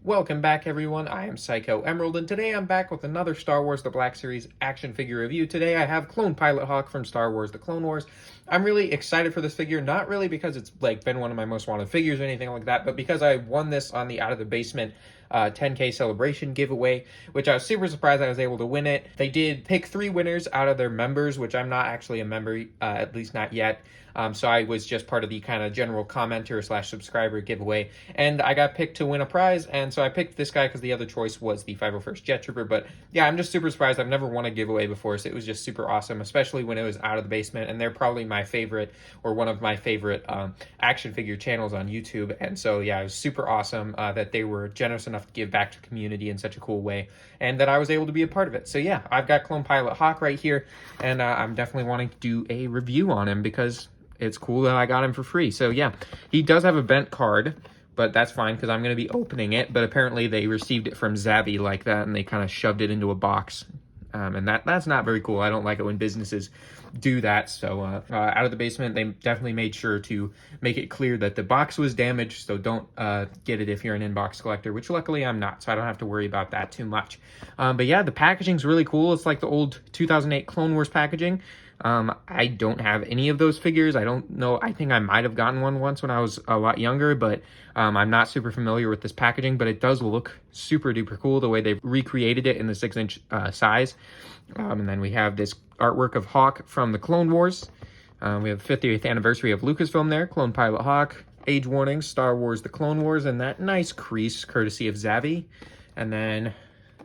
Welcome back, everyone. I am Psycho Emerald, and today I'm back with another Star Wars The Black Series action figure review. Today I have Clone Pilot Hawk from Star Wars The Clone Wars. I'm really excited for this figure, not really because it's been one of my most wanted figures or anything like that, but because I won this on the Out of the Basement 10K celebration giveaway, which I was super surprised I was able to win it. They did pick 3 winners out of their members, which I'm not actually a member, at least not yet. So I was just part of the kind of general commenter / subscriber giveaway, and I got picked to win a prize, and so I picked this guy because the other choice was the 501st Jet Trooper. But yeah, I'm just super surprised. I've never won a giveaway before, so it was just super awesome, especially when it was Out of the Basement, and they're probably my favorite, or one of my favorite action figure channels on YouTube. And so yeah, it was super awesome that they were generous enough to give back to the community in such a cool way, and that I was able to be a part of it. So yeah, I've got Clone Pilot Hawk right here, and I'm definitely wanting to do a review on him because it's cool that I got him for free. So yeah, he does have a bent card, but that's fine because I'm going to be opening it. But apparently they received it from Zabby like that, and they kind of shoved it into a box. And that's not very cool. I don't like it when businesses do that. So Out of the Basement, they definitely made sure to make it clear that the box was damaged. So don't get it if you're an inbox collector, which luckily I'm not. So I don't have to worry about that too much. But yeah, the packaging's really cool. It's like the old 2008 Clone Wars packaging. I don't have any of those figures. I don't know. I think I might have gotten one once when I was a lot younger, but I'm not super familiar with this packaging, but it does look super duper cool the way they've recreated it in the 6-inch size. And then we have this artwork of Hawk from the Clone Wars. We have the 50th anniversary of Lucasfilm there, Clone Pilot Hawk, age warnings, Star Wars, the Clone Wars, and that nice crease courtesy of Zabby. And then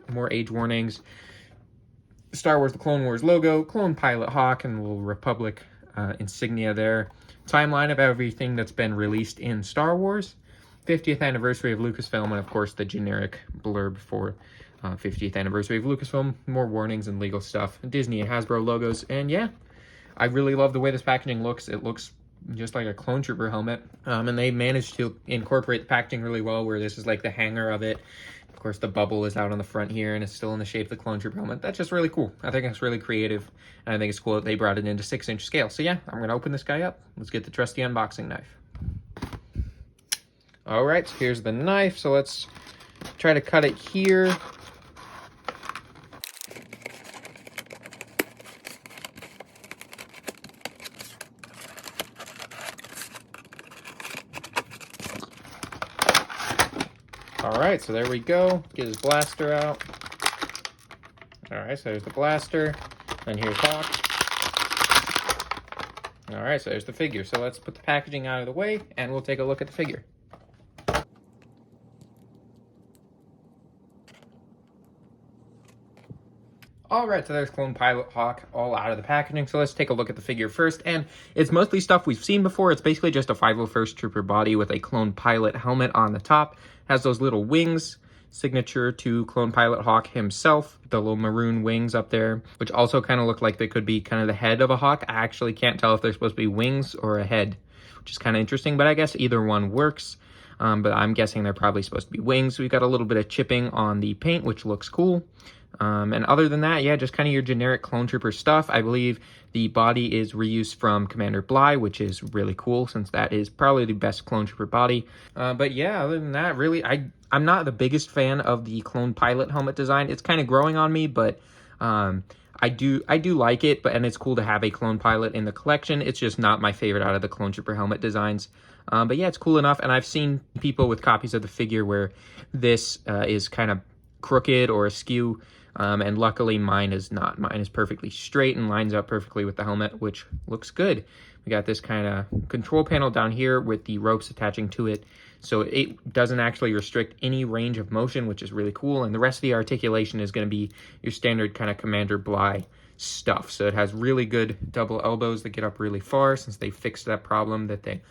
more age warnings. Star Wars The Clone Wars logo, Clone Pilot Hawk, and a little Republic insignia there. Timeline of everything that's been released in Star Wars. 50th anniversary of Lucasfilm, and of course the generic blurb for 50th anniversary of Lucasfilm. More warnings and legal stuff. Disney and Hasbro logos. And yeah, I really love the way this packaging looks. It looks just like a Clone Trooper helmet. And they managed to incorporate the packaging really well, where this is like the hanger of it. Of course, the bubble is out on the front here, and it's still in the shape of the Clone Trooper helmet. That's just really cool. I think it's really creative, and I think it's cool that they brought it into 6-inch scale. So yeah, I'm going to open this guy up. Let's get the trusty unboxing knife. All right, so here's the knife. So let's try to cut it here. All right, so there we go. Get his blaster out. All right, so there's the blaster. And here's Hawk. All right, so there's the figure. So let's put the packaging out of the way, and we'll take a look at the figure. All right, so there's Clone Pilot Hawk all out of the packaging. So let's take a look at the figure first. And it's mostly stuff we've seen before. It's basically just a 501st Trooper body with a Clone Pilot helmet on the top. Has those little wings, signature to Clone Pilot Hawk himself. The little maroon wings up there, which also kind of look like they could be kind of the head of a hawk. I actually can't tell if they're supposed to be wings or a head, which is kind of interesting. But I guess either one works. But I'm guessing they're probably supposed to be wings. We've got a little bit of chipping on the paint, which looks cool. And other than that, yeah, just kind of your generic Clone Trooper stuff. I believe the body is reused from Commander Bly, which is really cool since that is probably the best Clone Trooper body. But yeah, other than that, really, I'm not the biggest fan of the Clone Pilot helmet design. It's kind of growing on me, but I do like it, and it's cool to have a Clone Pilot in the collection. It's just not my favorite out of the Clone Trooper helmet designs. But yeah, it's cool enough, and I've seen people with copies of the figure where this is kind of crooked or askew. And luckily mine is not. Mine is perfectly straight and lines up perfectly with the helmet, which looks good. We got this kind of control panel down here with the ropes attaching to it. So it doesn't actually restrict any range of motion, which is really cool. And the rest of the articulation is going to be your standard kind of Commander Bly stuff. So it has really good double elbows that get up really far since they fixed that problem that they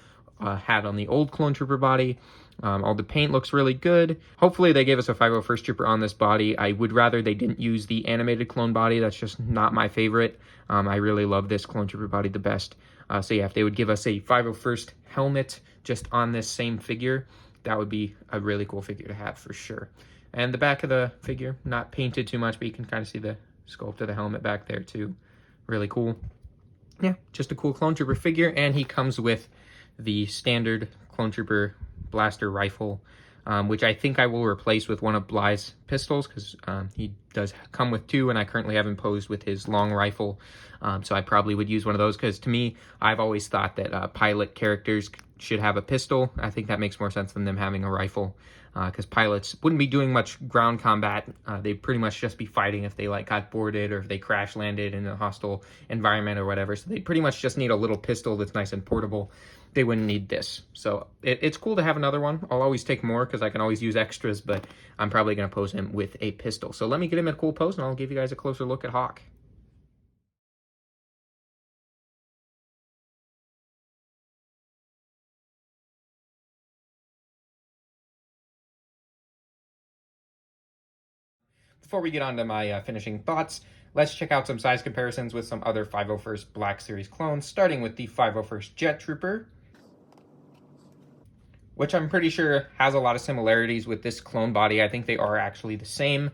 had on the old Clone Trooper body. All the paint looks really good. Hopefully they gave us a 501st Trooper on this body. I would rather they didn't use the animated clone body. That's just not my favorite. I really love this Clone Trooper body the best. So yeah, if they would give us a 501st helmet just on this same figure, that would be a really cool figure to have for sure. And the back of the figure, not painted too much, but you can kind of see the sculpt of the helmet back there too. Really cool. Yeah, just a cool Clone Trooper figure, and he comes with the standard Clone Trooper blaster rifle which I think I will replace with one of Bly's pistols, because he does come with two, and I currently have him posed with his long rifle. So I probably would use one of those, because to me, I've always thought that pilot characters should have a pistol. I think that makes more sense than them having a rifle, because pilots wouldn't be doing much ground combat. They'd pretty much just be fighting if they got boarded or if they crash landed in a hostile environment or whatever. So they pretty much just need a little pistol that's nice and portable. They wouldn't need this. So it's cool to have another one. I'll always take more because I can always use extras, but I'm probably going to pose him with a pistol. So let me get him in a cool pose, and I'll give you guys a closer look at Hawk. Before we get on to my finishing thoughts, let's check out some size comparisons with some other 501st Black Series clones, starting with the 501st Jet Trooper, which I'm pretty sure has a lot of similarities with this clone body. I think they are actually the same,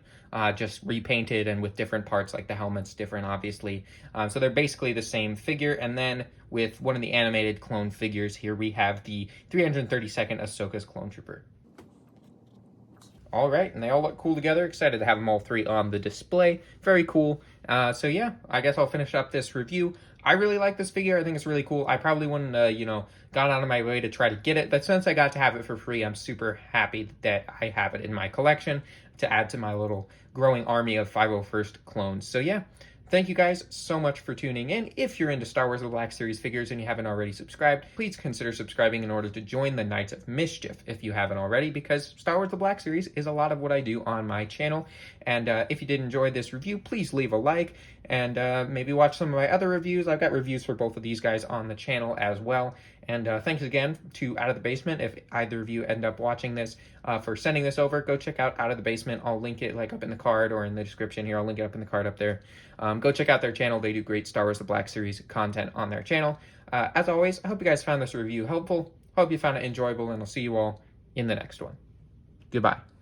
just repainted and with different parts, like the helmet's different, obviously. So they're basically the same figure. And then with one of the animated clone figures here, we have the 332nd Ahsoka's Clone Trooper. All right, and they all look cool together. Excited to have them all three on the display. Very cool. So yeah, I guess I'll finish up this review. I really like this figure. I think it's really cool. I probably wouldn't, gone out of my way to try to get it, but since I got to have it for free, I'm super happy that I have it in my collection to add to my little growing army of 501st clones. So yeah, thank you guys so much for tuning in. If you're into Star Wars The Black Series figures and you haven't already subscribed, please consider subscribing in order to join the Knights of Mischief if you haven't already, because Star Wars The Black Series is a lot of what I do on my channel. And if you did enjoy this review, please leave a like and maybe watch some of my other reviews. I've got reviews for both of these guys on the channel as well. And thanks again to Out of the Basement. If either of you end up watching this, for sending this over, go check out Out of the Basement. I'll link it up in the card or in the description here. I'll link it up in the card up there. Go check out their channel. They do great Star Wars The Black Series content on their channel. As always, I hope you guys found this review helpful. Hope you found it enjoyable, and I'll see you all in the next one. Goodbye.